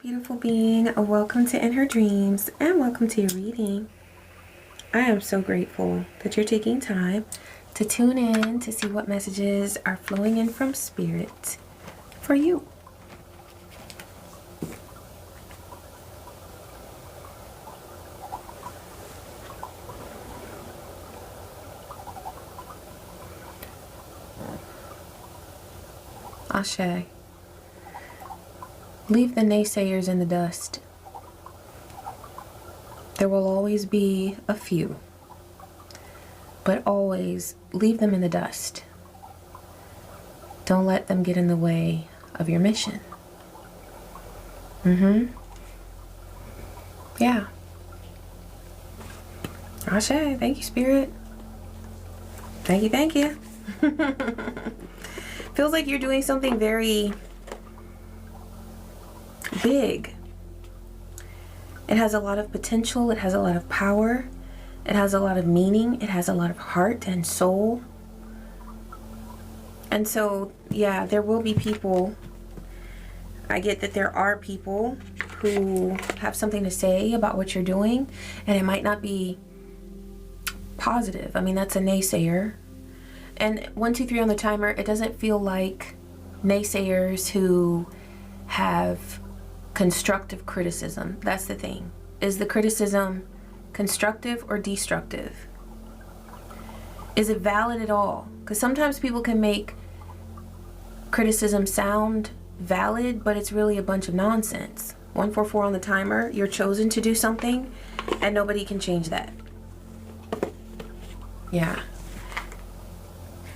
beautiful being. Welcome to In Her Dreams and welcome to your reading. I am so grateful that you're taking time to tune in to see what messages are flowing in from Spirit for you. Ashe. Leave the naysayers in the dust. There will always be a few, but always leave them in the dust. Don't let them get in the way of your mission. Yeah. Ashe, thank you, Spirit. Thank you, thank you. Feels like you're doing something very big. It has a lot of potential. It has a lot of power. It has a lot of meaning. It has a lot of heart and soul. And so, yeah, there will be people. I get that there are people who have something to say about what you're doing, and it might not be positive. I mean, that's a naysayer. And 1, 2, 3 on the timer, it doesn't feel like naysayers who have constructive criticism. That's the thing. Is the criticism constructive or destructive? Is it valid at all? Because sometimes people can make criticism sound valid, but it's really a bunch of nonsense. 144 on the timer, you're chosen to do something and nobody can change that. Yeah.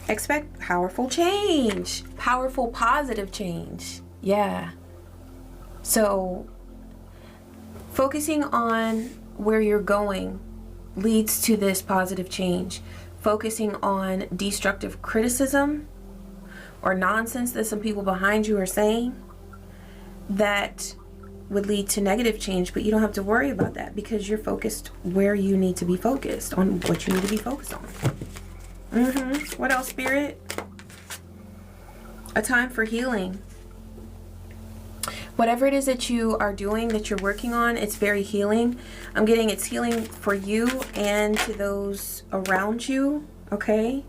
Expect powerful change. Powerful positive change. Yeah. So, focusing on where you're going leads to this positive change. Focusing on destructive criticism or nonsense that some people behind you are saying, that would lead to negative change, but you don't have to worry about that because you're focused where you need to be focused, on what you need to be focused on. What else, Spirit? A time for healing. Whatever it is that you are doing, that you're working on, it's very healing. I'm getting it's healing for you and to those around you, okay?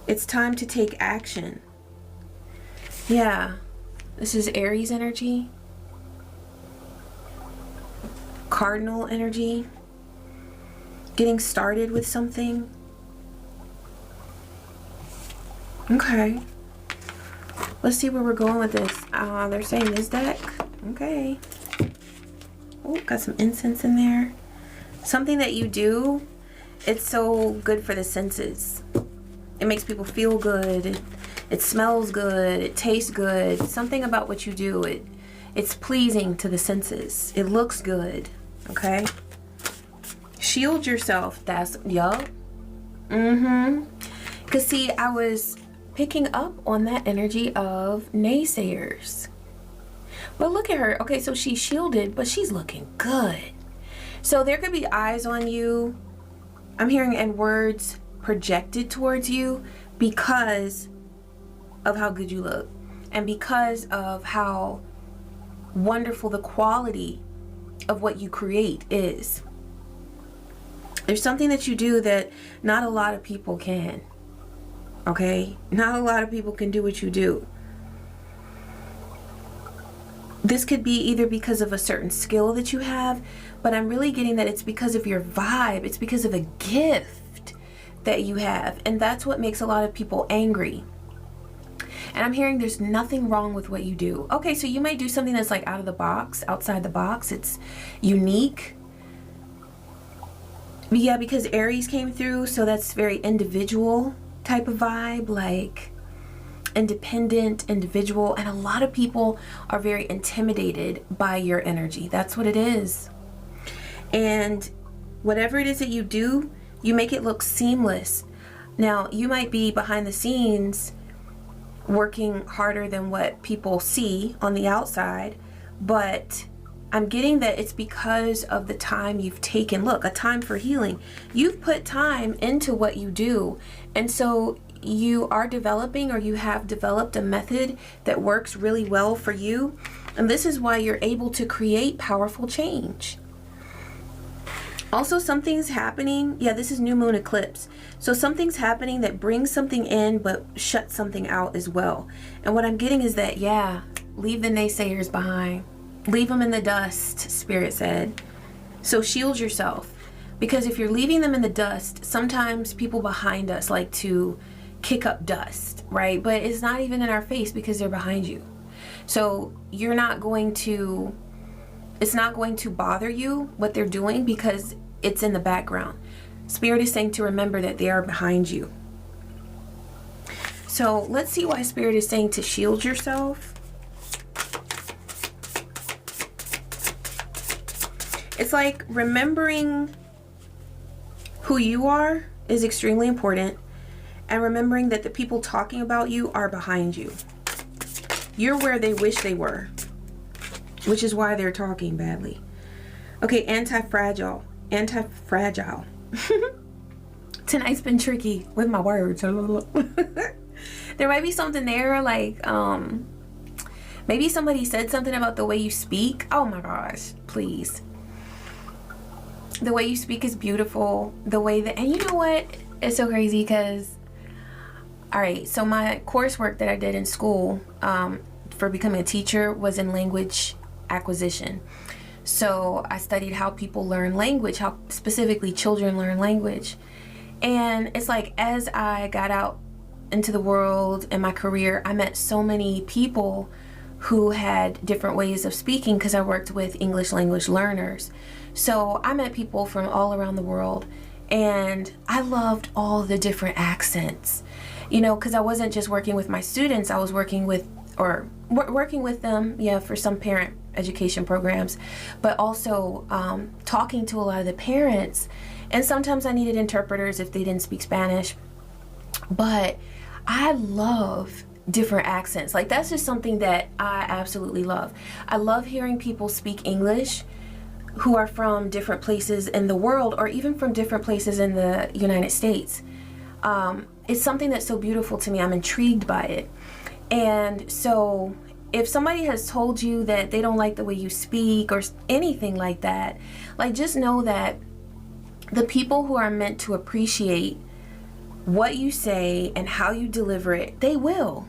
It's time to take action. Yeah. This is Aries energy. Cardinal energy. Getting started with something. Okay. Let's see where we're going with this. They're saying this deck. Okay. Oh, got some incense in there. Something that you do, it's so good for the senses. It makes people feel good. It smells good. It tastes good. Something about what you do, it's pleasing to the senses. It looks good. Okay. Shield yourself. That's, yup. Because see, I was picking up on that energy of naysayers. But look at her. Okay, so she's shielded, but she's looking good. So there could be eyes on you. I'm hearing and words projected towards you because of how good you look and because of how wonderful the quality of what you create is. There's something that you do that not a lot of people can. Okay? Not a lot of people can do what you do. This could be either because of a certain skill that you have, but I'm really getting that it's because of your vibe. It's because of a gift that you have. And that's what makes a lot of people angry. And I'm hearing there's nothing wrong with what you do. Okay, so you might do something that's like out of the box, outside the box. It's unique. Yeah, because Aries came through, so that's very individual type of vibe, like independent, individual, and a lot of people are very intimidated by your energy. That's what it is. And whatever it is that you do, you make it look seamless. Now, you might be behind the scenes working harder than what people see on the outside, but I'm getting that it's because of the time you've taken. Look, a time for healing. You've put time into what you do. And so you are developing, or you have developed a method that works really well for you. And this is why you're able to create powerful change. Also, something's happening. Yeah, this is new moon eclipse. So something's happening that brings something in but shuts something out as well. And what I'm getting is that, yeah, leave the naysayers behind. Leave them in the dust, Spirit said. So shield yourself. Because if you're leaving them in the dust, sometimes people behind us like to kick up dust, right? But it's not even in our face because they're behind you. So you're not going to, it's not going to bother you what they're doing because it's in the background. Spirit is saying to remember that they are behind you. So let's see why Spirit is saying to shield yourself. It's like remembering who you are is extremely important, and remembering that the people talking about you are behind you. You're where they wish they were, which is why they're talking badly. Okay, anti-fragile. Anti-fragile. Tonight's been tricky with my words. There might be something there, like maybe somebody said something about the way you speak. Oh my gosh, please. The way you speak is beautiful. The way that, and you know what? It's so crazy because, all right, so my coursework that I did in school for becoming a teacher was in language acquisition. So I studied how people learn language, how specifically children learn language. And it's like, as I got out into the world in my career, I met so many people who had different ways of speaking because I worked with English language learners. So I met people from all around the world, and I loved all the different accents, you know, because I wasn't just working with my students, I was working with, or working with them, yeah, for some parent education programs, but also talking to a lot of the parents. And sometimes I needed interpreters if they didn't speak Spanish. But I love different accents. Like, that's just something that I absolutely love. I love hearing people speak English who are from different places in the world, or even from different places in the United States. It's something that's so beautiful to me. I'm intrigued by it. And so if somebody has told you that they don't like the way you speak or anything like that, like, just know that the people who are meant to appreciate what you say and how you deliver it, they will.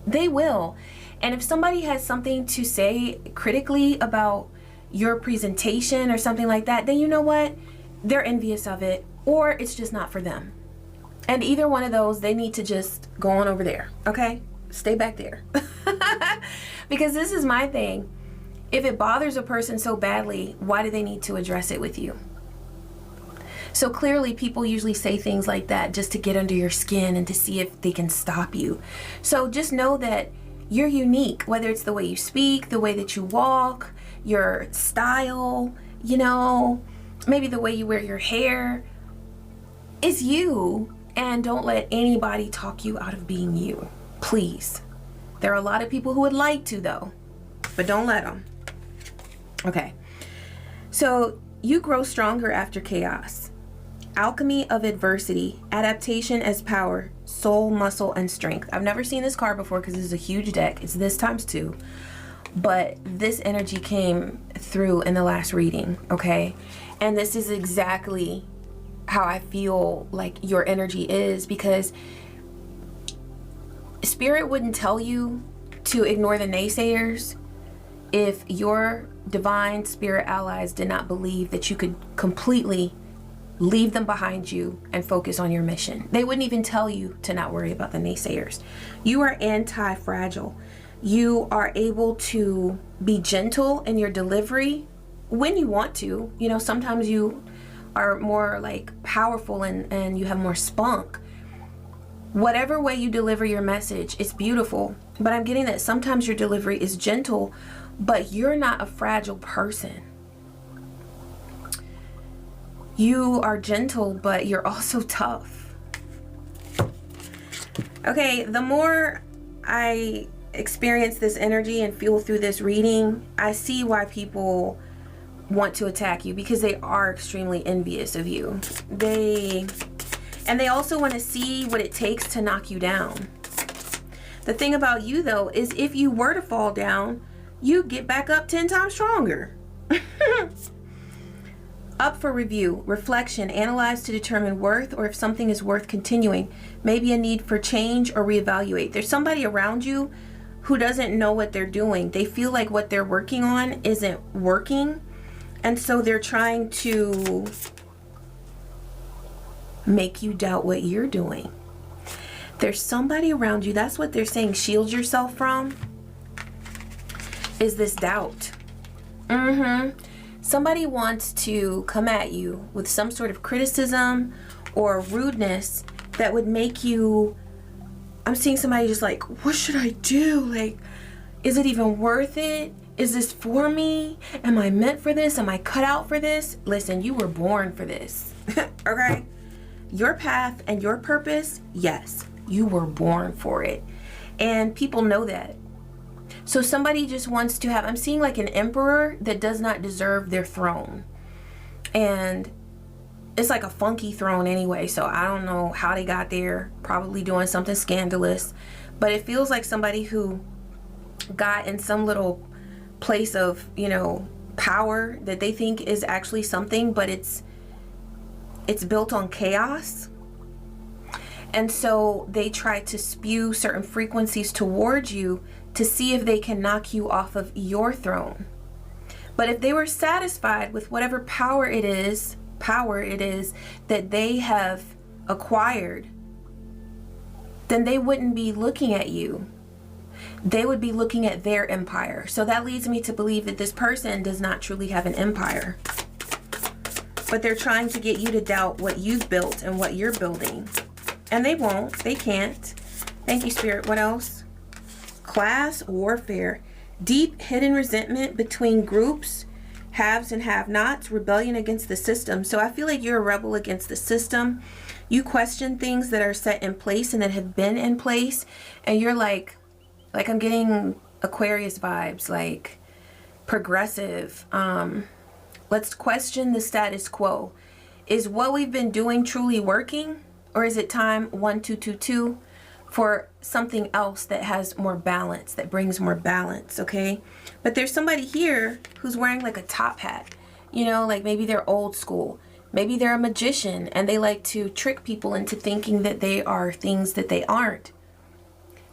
They will. And if somebody has something to say critically about your presentation or something like that, then you know what? They're envious of it, or it's just not for them. And either one of those, they need to just go on over there, okay? Stay back there. Because this is my thing. If it bothers a person so badly, why do they need to address it with you? So clearly people usually say things like that just to get under your skin and to see if they can stop you. So just know that you're unique, whether it's the way you speak, the way that you walk, your style, you know, maybe the way you wear your hair. It's you, and don't let anybody talk you out of being you, please. There are a lot of people who would like to, though, but don't let them. Okay, so you grow stronger after chaos. Alchemy of adversity, adaptation as power, soul, muscle, and strength. I've never seen this card before because this is a huge deck. It's this times 2. But this energy came through in the last reading, okay? And this is exactly how I feel like your energy is, because Spirit wouldn't tell you to ignore the naysayers if your divine spirit allies did not believe that you could completely leave them behind you and focus on your mission. They wouldn't even tell you to not worry about the naysayers. You are anti-fragile. You are able to be gentle in your delivery when you want to. You know, sometimes you are more like powerful and you have more spunk. Whatever way you deliver your message, it's beautiful. But I'm getting that sometimes your delivery is gentle, but you're not a fragile person. You are gentle, but you're also tough. Okay, the more I experience this energy and feel through this reading, I see why people want to attack you, because they are extremely envious of you. They also want to see what it takes to knock you down. The thing about you, though, is if you were to fall down, you get back up 10 times stronger. Up for review, reflection, analyze to determine worth or if something is worth continuing. Maybe a need for change or reevaluate. There's somebody around you who doesn't know what they're doing. They feel like what they're working on isn't working. And so they're trying to make you doubt what you're doing. There's somebody around you, that's what they're saying, shield yourself from, is this doubt. Somebody wants to come at you with some sort of criticism or rudeness that would make you, I'm seeing somebody just like, what should I do? Like, is it even worth it? Is this for me? Am I meant for this? Am I cut out for this? Listen, you were born for this. Okay? Your path and your purpose, yes, you were born for it. And people know that. So somebody just wants to have, I'm seeing like an emperor that does not deserve their throne. And it's like a funky throne anyway, so I don't know how they got there, probably doing something scandalous. But it feels like somebody who got in some little place of, you know, power that they think is actually something, but it's built on chaos. And so they try to spew certain frequencies towards you to see if they can knock you off of your throne. But if they were satisfied with whatever power it is that they have acquired, then they wouldn't be looking at you. They would be looking at their empire. So that leads me to believe that this person does not truly have an empire. But they're trying to get you to doubt what you've built and what you're building. And they won't. They can't. Thank you, Spirit. What else? Class warfare. Deep hidden resentment between groups, haves and have-nots, rebellion against the system. So I feel like you're a rebel against the system. You question things that are set in place and that have been in place. And you're like I'm getting Aquarius vibes, like progressive. Let's question the status quo. Is what we've been doing truly working? Or is it time 1222 for something else that has more balance, that brings more balance, okay? But there's somebody here who's wearing like a top hat, you know, like maybe they're old school. Maybe they're a magician and they like to trick people into thinking that they are things that they aren't.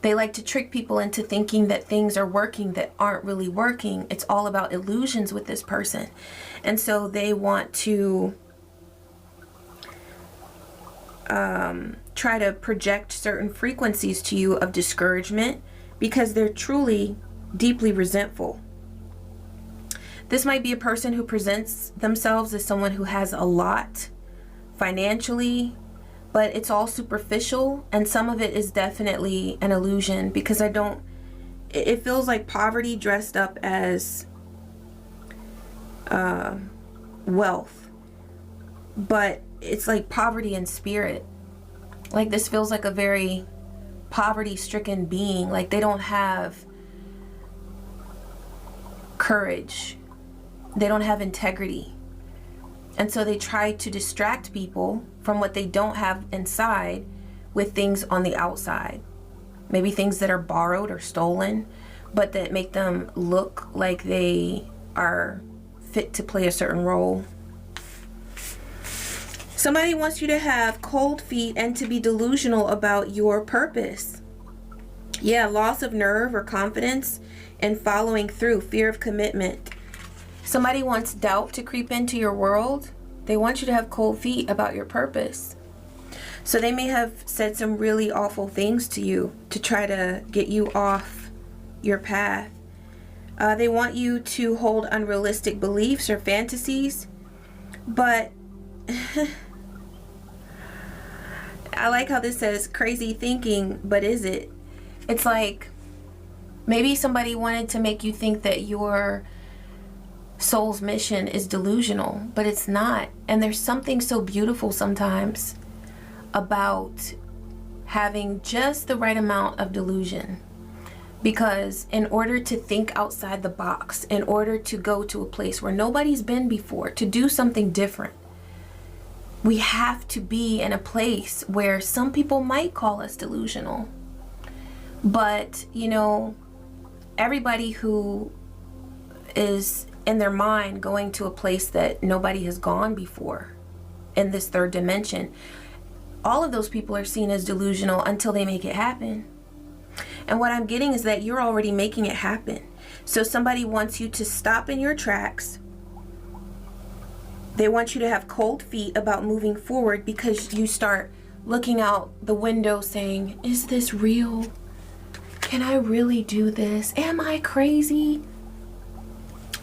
They like to trick people into thinking that things are working that aren't really working. It's all about illusions with this person. And so they want to try to project certain frequencies to you of discouragement because they're truly deeply resentful. This might be a person who presents themselves as someone who has a lot financially, but it's all superficial, and some of it is definitely an illusion because it feels like poverty dressed up as wealth, but it's like poverty in spirit. Like this feels like a very poverty-stricken being. Like they don't have courage. They don't have integrity. And so they try to distract people from what they don't have inside with things on the outside. Maybe things that are borrowed or stolen, but that make them look like they are fit to play a certain role. Somebody wants you to have cold feet and to be delusional about your purpose. Yeah, loss of nerve or confidence and following through, fear of commitment. Somebody wants doubt to creep into your world. They want you to have cold feet about your purpose. So they may have said some really awful things to you to try to get you off your path. They want you to hold unrealistic beliefs or fantasies. But I like how this says crazy thinking, but is it? It's like maybe somebody wanted to make you think that your soul's mission is delusional, but it's not. And there's something so beautiful sometimes about having just the right amount of delusion. Because in order to think outside the box, in order to go to a place where nobody's been before, to do something different, we have to be in a place where some people might call us delusional. But, you know, everybody who is in their mind going to a place that nobody has gone before in this third dimension. All of those people are seen as delusional until they make it happen. And what I'm getting is that you're already making it happen. So somebody wants you to stop in your tracks. They want you to have cold feet about moving forward because you start looking out the window saying, is this real? Can I really do this? Am I crazy?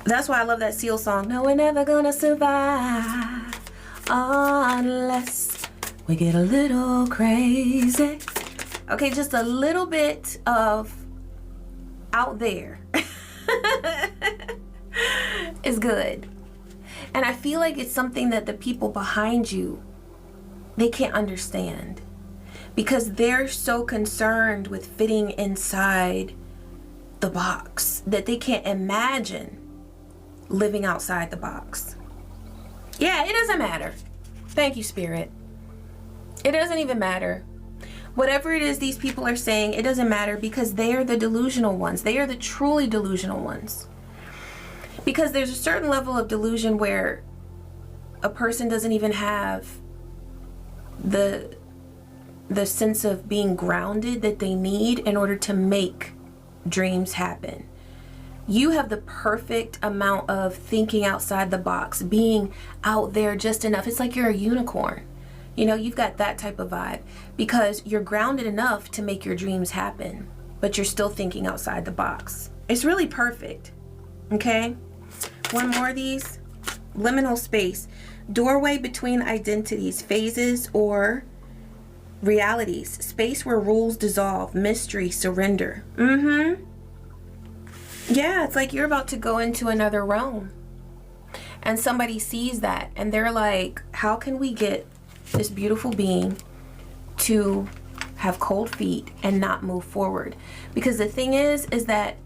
That's why I love that Seal song. No, we're never gonna survive unless we get a little crazy. Okay, just a little bit of out there is good. And I feel like it's something that the people behind you, they can't understand, because they're so concerned with fitting inside the box that they can't imagine living outside the box. Yeah, it doesn't matter. Thank you, Spirit. It doesn't even matter. Whatever it is these people are saying, it doesn't matter, because they are the delusional ones. They are the truly delusional ones. Because there's a certain level of delusion where a person doesn't even have the sense of being grounded that they need in order to make dreams happen. You have the perfect amount of thinking outside the box, being out there just enough. It's like you're a unicorn. You know, you've got that type of vibe because you're grounded enough to make your dreams happen, but you're still thinking outside the box. It's really perfect. Okay? One more of these. Liminal space. Doorway between identities, phases, or realities. Space where rules dissolve, mystery, surrender. Yeah, it's like you're about to go into another realm. And somebody sees that and they're like, how can we get this beautiful being to have cold feet and not move forward? Because the thing is that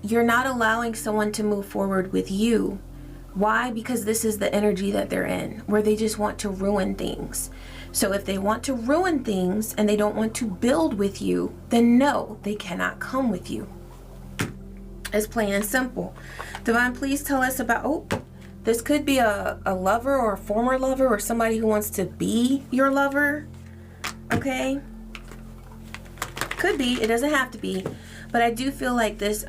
you're not allowing someone to move forward with you. Why? Because this is the energy that they're in, where they just want to ruin things. So if they want to ruin things and they don't want to build with you, then no, they cannot come with you. It's plain and simple. Divine, please tell us about, this could be a lover or a former lover or somebody who wants to be your lover. Okay? Could be. It doesn't have to be. But I do feel like this,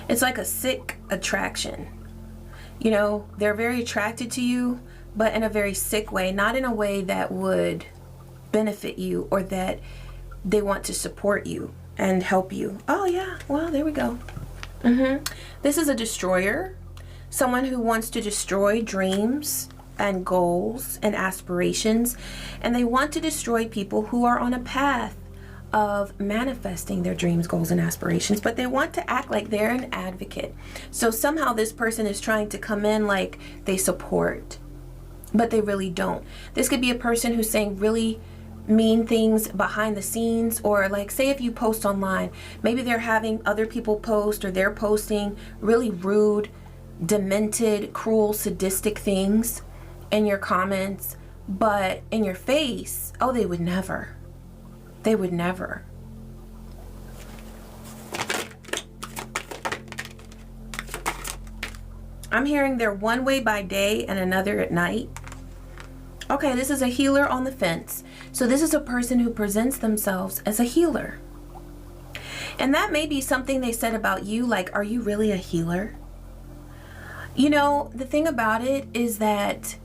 it's like a sick attraction. You know, they're very attracted to you, but in a very sick way. Not in a way that would benefit you or that they want to support you and help you. Oh yeah, well, there we go. This is a destroyer. Someone who wants to destroy dreams and goals and aspirations. And they want to destroy people who are on a path of manifesting their dreams, goals, and aspirations, but they want to act like they're an advocate. So somehow this person is trying to come in like they support, but they really don't. This could be a person who's saying really mean things behind the scenes, or like, say if you post online, maybe they're having other people post, or they're posting really rude, demented, cruel, sadistic things in your comments, but in your face, oh, they would never. They would never. I'm hearing they're one way by day and another at night. Okay, this is a healer on the fence. So this is a person who presents themselves as a healer. And that may be something they said about you, like, are you really a healer? You know, the thing about it is that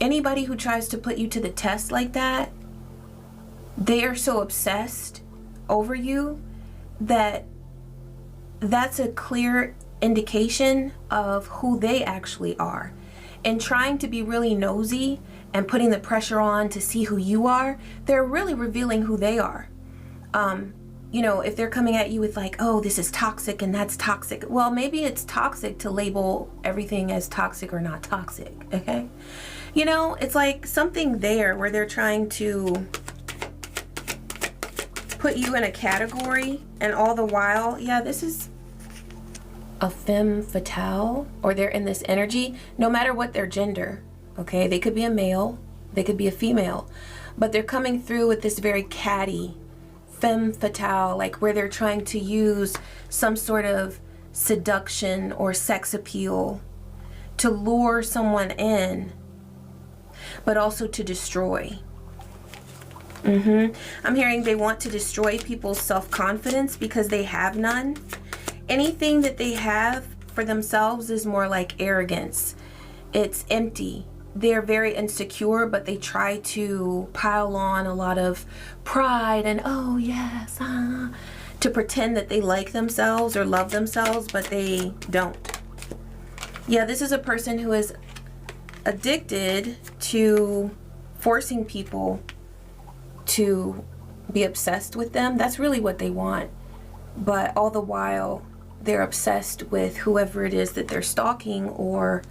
anybody who tries to put you to the test like that, they are so obsessed over you that that's a clear indication of who they actually are. And trying to be really nosy and putting the pressure on to see who you are, they're really revealing who they are. You know, if they're coming at you with like, oh, this is toxic and that's toxic. Well, maybe it's toxic to label everything as toxic or not toxic, okay? You know, it's like something there where they're trying to put you in a category, and all the while, yeah, this is a femme fatale, or they're in this energy, no matter what their gender, okay? They could be a male, they could be a female, but they're coming through with this very catty, femme fatale, like where they're trying to use some sort of seduction or sex appeal to lure someone in, but also to destroy. I'm hearing they want to destroy people's self-confidence because they have none. Anything that they have for themselves is more like arrogance. It's empty. They're very insecure, but they try to pile on a lot of pride and, oh yes, to pretend that they like themselves or love themselves, but they don't. Yeah, this is a person who is addicted to forcing people to be obsessed with them. That's really what they want. But all the while, they're obsessed with whoever it is that they're stalking or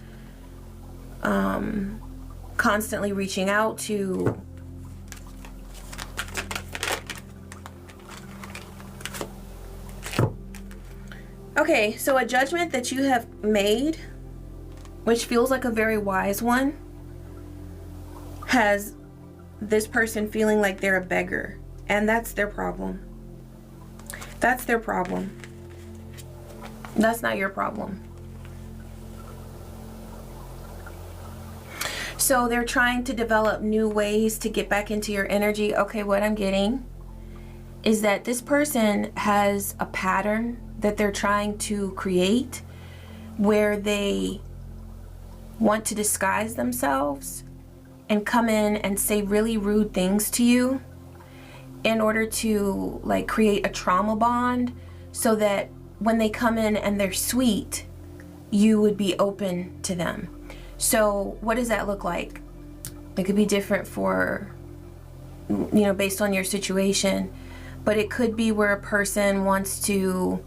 constantly reaching out to. Okay, so a judgment that you have made, which feels like a very wise one, has this person feeling like they're a beggar, and that's their problem. That's their problem. That's not your problem. So they're trying to develop new ways to get back into your energy. Okay, what I'm getting is that this person has a pattern that they're trying to create where they want to disguise themselves and come in and say really rude things to you in order to like create a trauma bond, so that when they come in and they're sweet, you would be open to them. So what does that look like? It could be different for, you know, based on your situation, but it could be where a person wants to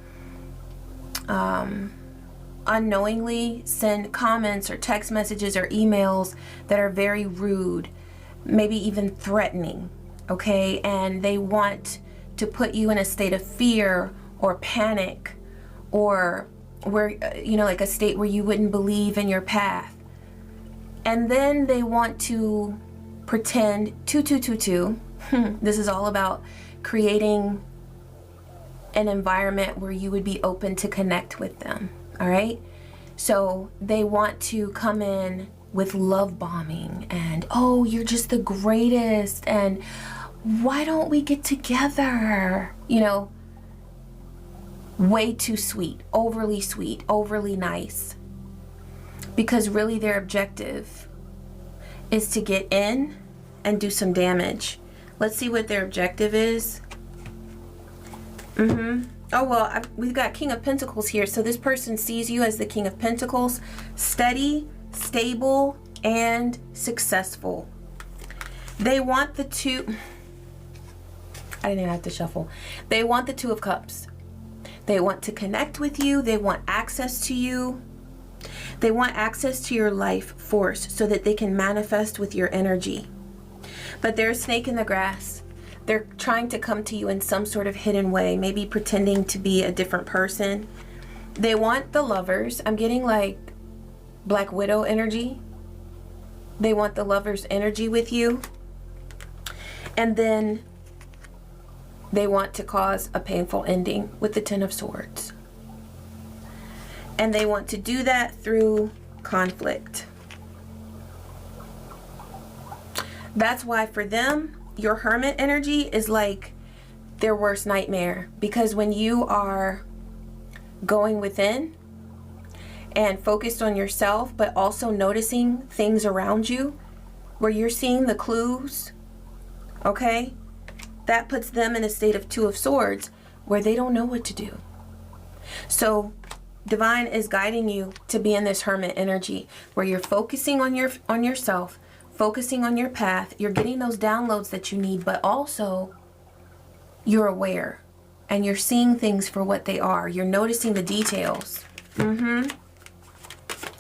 unknowingly send comments or text messages or emails that are very rude, maybe even threatening, okay? And they want to put you in a state of fear or panic, or where, you know, like a state where you wouldn't believe in your path. And then they want to pretend this is all about creating an environment where you would be open to connect with them. All right, so they want to come in with love bombing and, oh, you're just the greatest, and why don't we get together? You know, way too sweet, overly nice. Because really their objective is to get in and do some damage. Let's see what their objective is. Oh, well, we've got King of Pentacles here. So this person sees you as the King of Pentacles, steady, stable, and successful. They want the two, I didn't even have to shuffle. They want the Two of Cups. They want to connect with you. They want access to you. They want access to your life force so that they can manifest with your energy. But there's a snake in the grass. They're trying to come to you in some sort of hidden way, maybe pretending to be a different person. They want the Lovers. I'm getting like Black Widow energy. They want the Lover's energy with you. And then they want to cause a painful ending with the Ten of Swords. And they want to do that through conflict. That's why for them, your Hermit energy is like their worst nightmare. Because when you are going within and focused on yourself, but also noticing things around you, where you're seeing the clues, okay? That puts them in a state of Two of Swords where they don't know what to do. So Divine is guiding you to be in this Hermit energy where you're focusing on yourself, focusing on your path. You're getting those downloads that you need, but also you're aware and you're seeing things for what they are. You're noticing the details.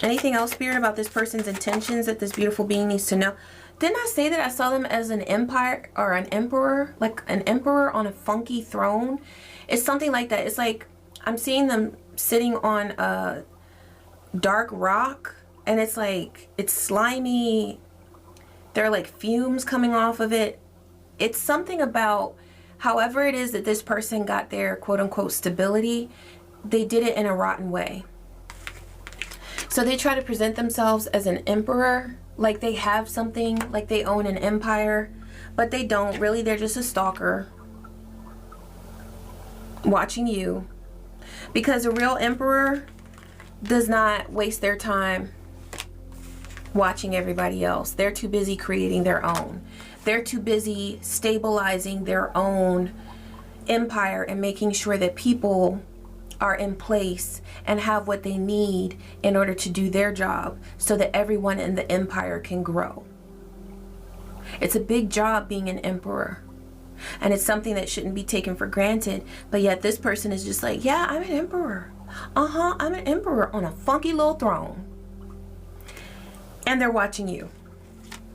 Anything else, Spirit, about this person's intentions that this beautiful being needs to know? Didn't I say that I saw them as an empire or an emperor, like an emperor on a funky throne? It's something like that. It's like I'm seeing them sitting on a dark rock, and it's like it's slimy. There are like fumes coming off of it. It's something about however it is that this person got their quote-unquote stability, they did it in a rotten way. So they try to present themselves as an emperor, like they have something, like they own an empire, but they don't. Really, they're just a stalker watching you. Because a real emperor does not waste their time watching everybody else. They're too busy creating their own. They're too busy stabilizing their own empire and making sure that people are in place and have what they need in order to do their job so that everyone in the empire can grow. It's a big job being an emperor, and it's something that shouldn't be taken for granted, but yet this person is just like, yeah, I'm an emperor. I'm an emperor on a funky little throne. And they're watching you.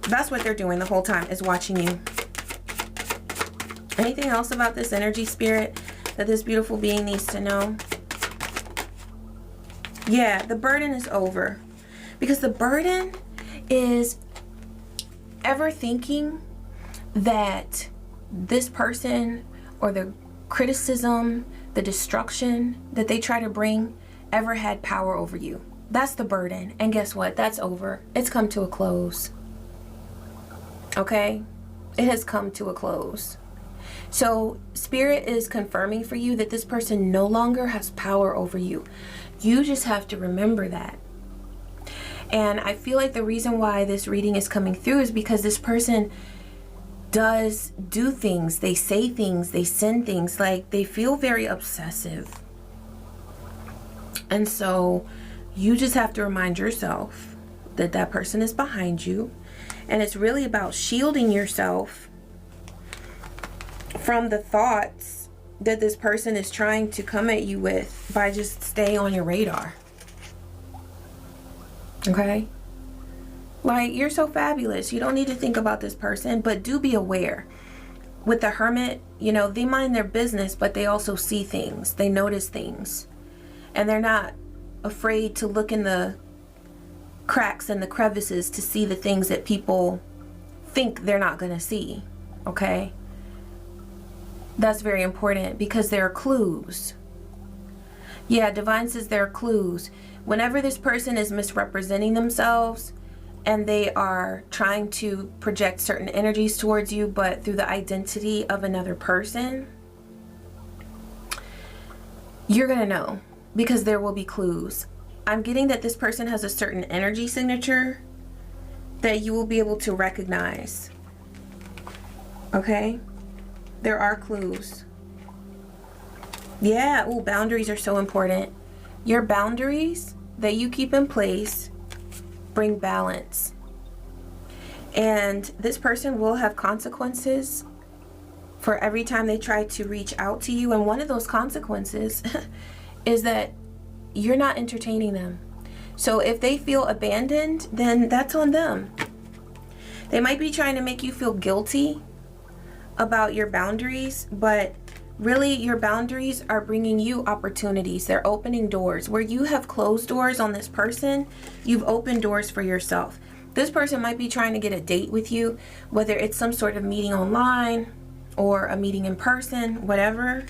That's what they're doing the whole time, is watching you. Anything else about this energy, Spirit, that this beautiful being needs to know? Yeah, the burden is over. Because the burden is ever thinking that this person, or the criticism, the destruction that they try to bring, ever had power over you. That's the burden. And guess what? That's over. It's come to a close. Okay? It has come to a close. So Spirit is confirming for you that this person no longer has power over you. You just have to remember that. And I feel like the reason why this reading is coming through is because this person does do things, they say things, they send things, like they feel very obsessive. And so you just have to remind yourself that that person is behind you, and it's really about shielding yourself from the thoughts that this person is trying to come at you with by just staying on your radar. Okay? Like, you're so fabulous. You don't need to think about this person, but do be aware. With the Hermit, you know, they mind their business, but they also see things. They notice things. And they're not afraid to look in the cracks and the crevices to see the things that people think they're not going to see. Okay? That's very important, because there are clues. Yeah, Divine says there are clues. Whenever this person is misrepresenting themselves, and they are trying to project certain energies towards you, but through the identity of another person, you're gonna know, because there will be clues. I'm getting that this person has a certain energy signature that you will be able to recognize. Okay? There are clues. Yeah, ooh, boundaries are so important. Your boundaries that you keep in place bring balance. And this person will have consequences for every time they try to reach out to you. And one of those consequences is that you're not entertaining them. So if they feel abandoned, then that's on them. They might be trying to make you feel guilty about your boundaries, but really your boundaries are bringing you opportunities. They're opening doors. Where you have closed doors on this person, you've opened doors for yourself. This person might be trying to get a date with you, whether it's some sort of meeting online or a meeting in person, whatever.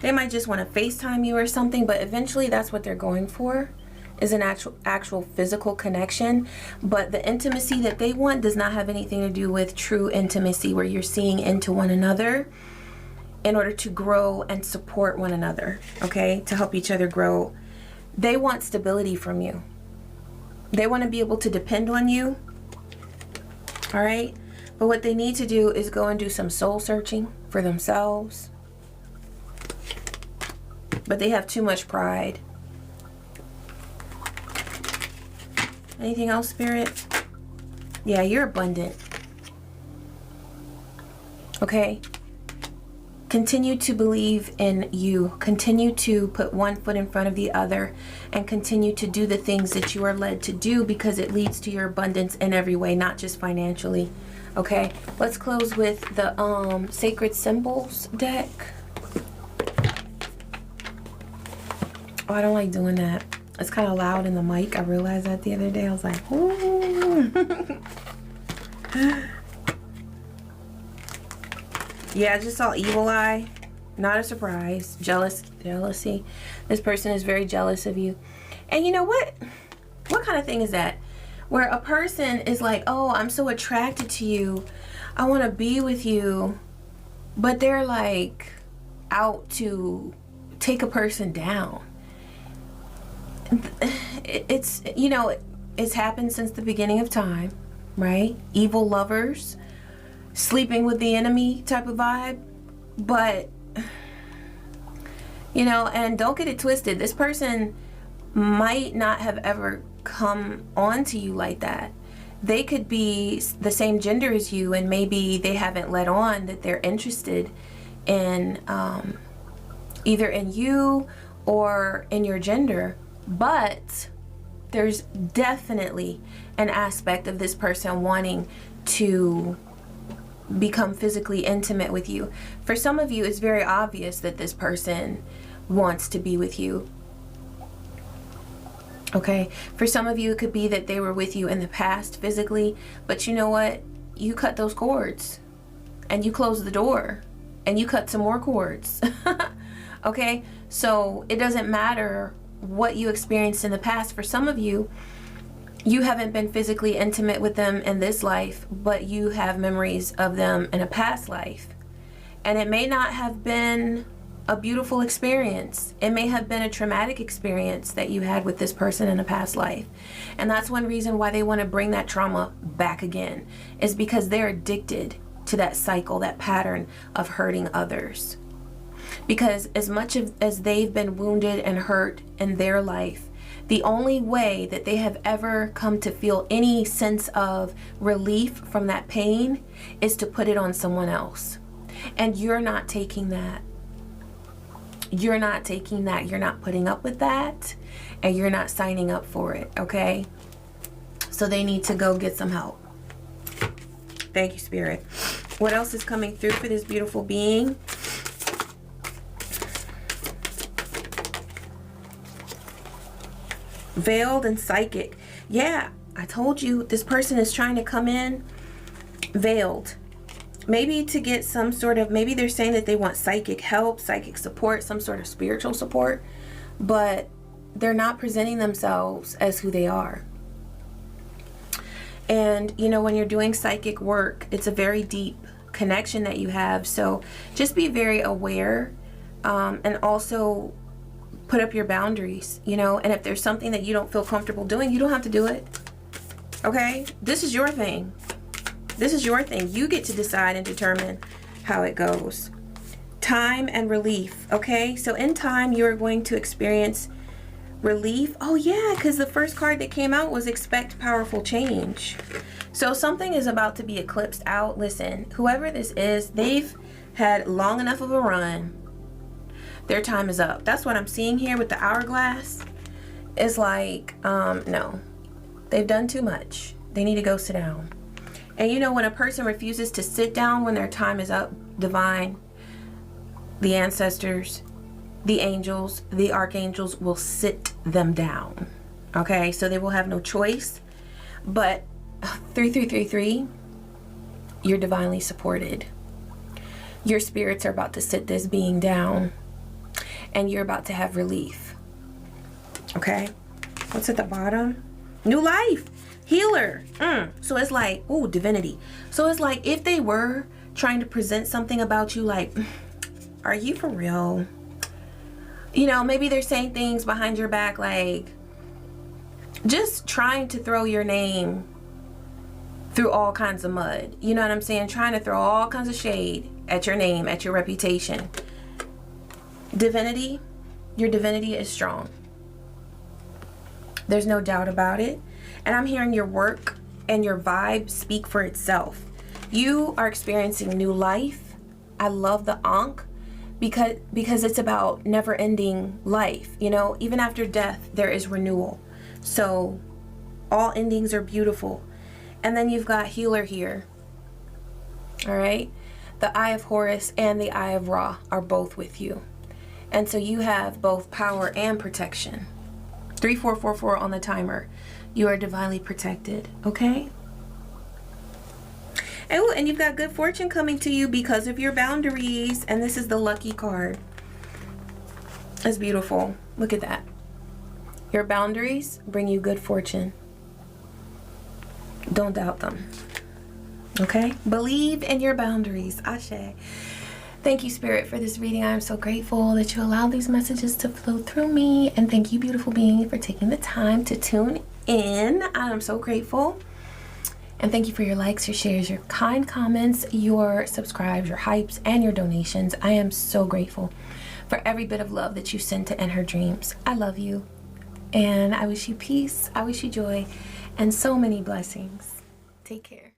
They might just want to FaceTime you or something, but eventually that's what they're going for, is an actual physical connection. But the intimacy that they want does not have anything to do with true intimacy, where you're seeing into one another in order to grow and support one another, okay? To help each other grow. They want stability from you. They want to be able to depend on you, all right? But what they need to do is go and do some soul searching for themselves. But they have too much pride. Anything else, Spirit? Yeah, you're abundant. Okay? Continue to believe in you. Continue to put one foot in front of the other, and continue to do the things that you are led to do, because it leads to your abundance in every way, not just financially. Okay, let's close with the Sacred Symbols deck. Oh, I don't like doing that. It's kind of loud in the mic. I realized that the other day. I was like, ooh. Yeah, I just saw evil eye. Not a surprise. Jealousy. This person is very jealous of you. And you know what? What kind of thing is that? Where a person is like, oh, I'm so attracted to you. I want to be with you. But they're like out to take a person down. It's, you know, it's happened since the beginning of time, right? Evil lovers, sleeping with the enemy type of vibe. But, you know, and don't get it twisted. This person might not have ever come on to you like that. They could be the same gender as you, and maybe they haven't let on that they're interested in either in you or in your gender. But there's definitely an aspect of this person wanting to become physically intimate with you. For some of you, it's very obvious that this person wants to be with you. Okay, for some of you, it could be that they were with you in the past physically, but you know what? You cut those cords and you close the door and you cut some more cords. Okay, so it doesn't matter what you experienced in the past. For some of you, you haven't been physically intimate with them in this life, but you have memories of them in a past life. And it may not have been a beautiful experience. It may have been a traumatic experience that you had with this person in a past life. And that's one reason why they want to bring that trauma back again, is because they're addicted to that cycle, that pattern of hurting others. Because as much as they've been wounded and hurt in their life, the only way that they have ever come to feel any sense of relief from that pain is to put it on someone else. And you're not taking that. You're not taking that. You're not putting up with that. And you're not signing up for it, okay? So they need to go get some help. Thank you, Spirit. What else is coming through for this beautiful being? Veiled and psychic. Yeah, I told you this person is trying to come in veiled. Maybe to get some sort of, maybe they're saying that they want psychic help, psychic support, some sort of spiritual support, but they're not presenting themselves as who they are. And, you know, when you're doing psychic work, it's a very deep connection that you have. So just be very aware, and also put up your boundaries, you know, and if there's something that you don't feel comfortable doing, you don't have to do it. Okay? This is your thing. This is your thing. You get to decide and determine how it goes. Time and relief. Okay? So in time, you're going to experience relief. Oh yeah, because the first card that came out was expect powerful change. So something is about to be eclipsed out. Listen, whoever this is, they've had long enough of a run. Their time is up. That's what I'm seeing here with the hourglass. It's like, no. They've done too much. They need to go sit down. And you know, when a person refuses to sit down when their time is up, divine, the ancestors, the angels, the archangels will sit them down. Okay? So they will have no choice. But 3333, you're divinely supported. Your spirits are about to sit this being down. And you're about to have relief. Okay? What's at the bottom? New life. Healer. So it's like, ooh, divinity. So it's like if they were trying to present something about you like, are you for real? You know, maybe they're saying things behind your back like, just trying to throw your name through all kinds of mud. You know what I'm saying? Trying to throw all kinds of shade at your name, at your reputation. Divinity, your divinity is strong. There's no doubt about it. And I'm hearing your work and your vibe speak for itself. You are experiencing new life. I love the Ankh because it's about never-ending life. You know, even after death, there is renewal. So all endings are beautiful. And then you've got healer here. All right? The Eye of Horus and the Eye of Ra are both with you. And so you have both power and protection. 3444 on the timer. You are divinely protected, okay? Oh, and you've got good fortune coming to you because of your boundaries. And this is the lucky card. It's beautiful. Look at that. Your boundaries bring you good fortune. Don't doubt them. Okay? Believe in your boundaries. Ashe. Thank you, Spirit, for this reading. I am so grateful that you allow these messages to flow through me. And thank you, beautiful being, for taking the time to tune in. I am so grateful. And thank you for your likes, your shares, your kind comments, your subscribes, your hypes, and your donations. I am so grateful for every bit of love that you send to End Her Dreams. I love you. And I wish you peace. I wish you joy and so many blessings. Take care.